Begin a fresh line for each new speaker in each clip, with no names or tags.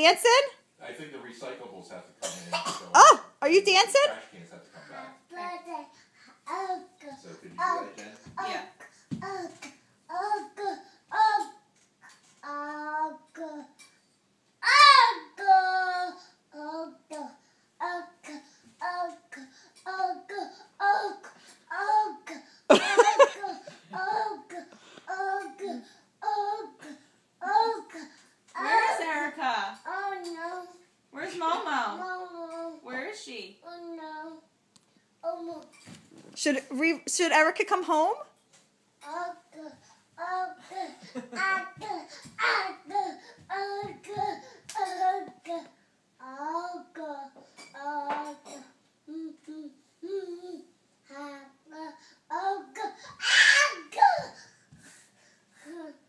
dancing?
I think the recyclables have to come in. So
Oh, are you dancing?
The trash cans have to come back. So could you do that, Jen?
Yeah. Where's Erica? Where's Momo? Where is she?
Should Erica come home?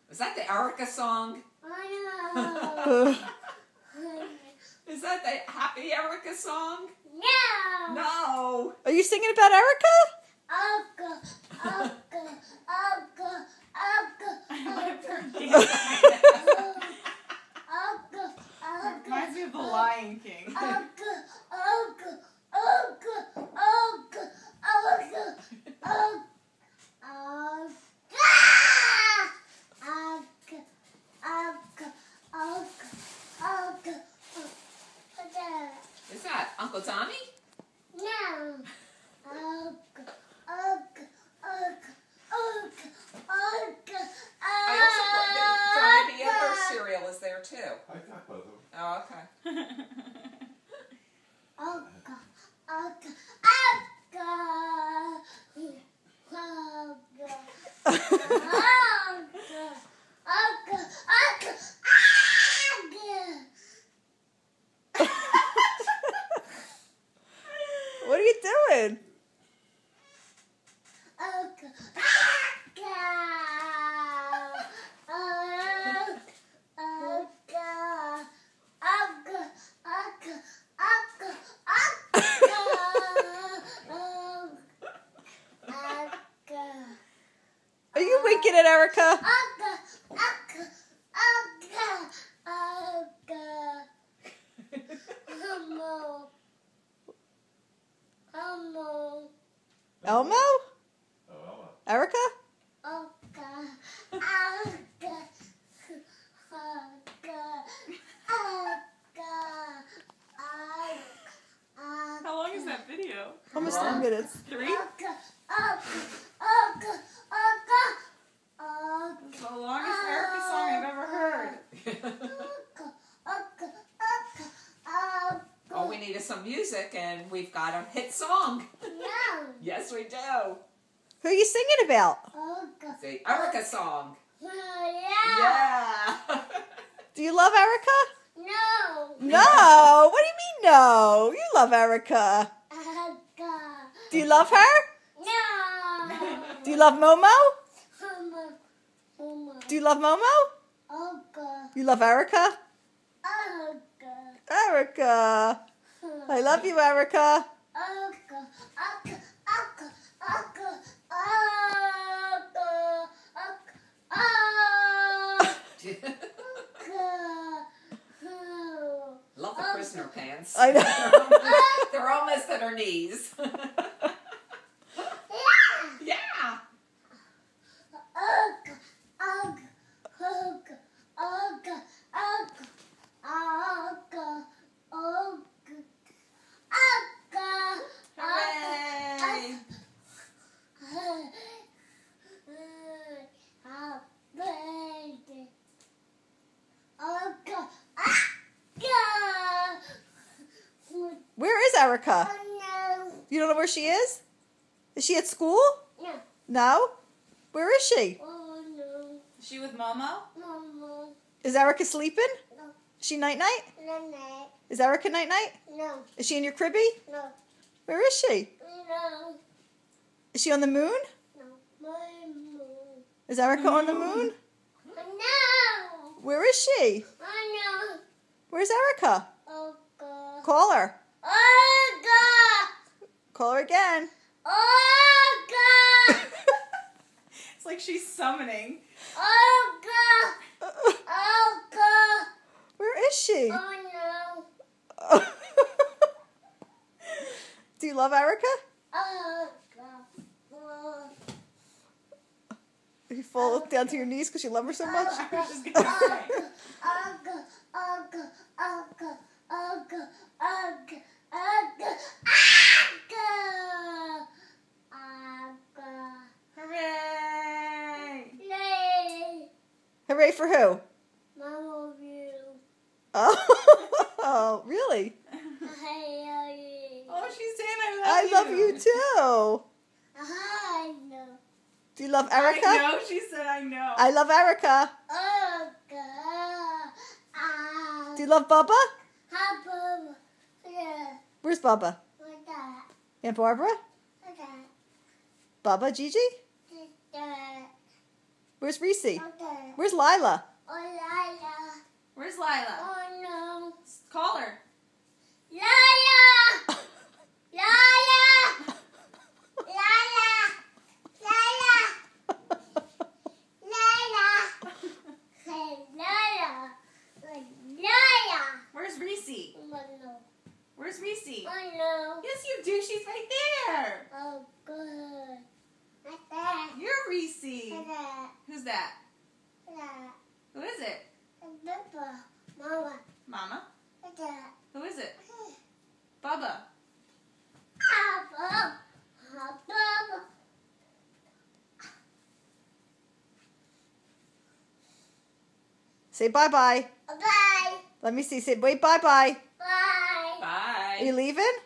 Is that the Erica song? Is that the Happy Erica song? No.
Are you singing about Erica?
Reminds me of The Lion King. Is that Uncle Tommy? I also put Johnny the other cereal is there too.
I got both of them.
Oh, okay.
What are you doing? Are you winking at Erica? Elmo?
Oh, Elmo.
Erica?
How long is that video?
Almost 3 minutes.
3? It's the longest Erica song I've ever heard. All we need is some music, and we've got a hit song. Yes, we do.
Who are you singing about?
The Erica song. Yeah.
Do you love Erica?
No.
No. What do you mean no? You love Erica. Do you love her?
No.
Do you love Momo?
Mama.
Do you love Momo? You love Erica? Erica. I love you, Erica.
Love the prisoner pants.
I know.
They're almost at her knees. Yeah. Hooray.
Where is Erica? You don't know where she is? Is she at school?
No.
No? Where is she?
Oh no.
Is she with Momo?
Mama.
Is Erica sleeping?
No.
Is she night-night?
No.
Is Erica night-night?
No.
Is she in your cribby?
No.
Where is she?
No.
Is she on the moon?
No. My mom.
Is Erica on the moon?
No.
Where is she?
I know.
Where's Erica?
Oh God.
Call her.
Oh God.
Call her again.
Oh God.
It's like she's summoning.
Oh God. Oh God.
Where is she?
Oh no.
Do you love Erica?
Oh God. Oh.
You fall down to your knees because you love her so much?
She's gonna cry. Hooray!
Hooray for who?
Mama view.
Oh, really?
Oh, she's saying I
I
love
love you too.
I know.
Do you love Erica?
I know, she said I know.
I love Erica.
Oh God.
Do you love Bubba?
How about yeah?
Where's Bubba?
What that?
Aunt Barbara?
What that?
Bubba? Gigi?
That?
Where's Reese?
What that?
Where's Lila?
Oh Lila.
Where's Lila?
Oh no.
Call her.
Lila. Lila. Lila. Lila. Lila. Hey, Lila. Lila.
Where's Reese?
Oh no.
Where's Reese?
Oh no.
Yes, you do. She's right there.
Oh good. What's that?
You're Reese.
What's that?
Who's that?
What's that?
Who is it?
Papa. Mama.
Mama?
What's that?
Who is it? Bubba.
Papa. Papa.
Say bye-bye.
Bye.
Let me see. Say, wait, bye-bye.
Bye.
Bye.
Are you leaving?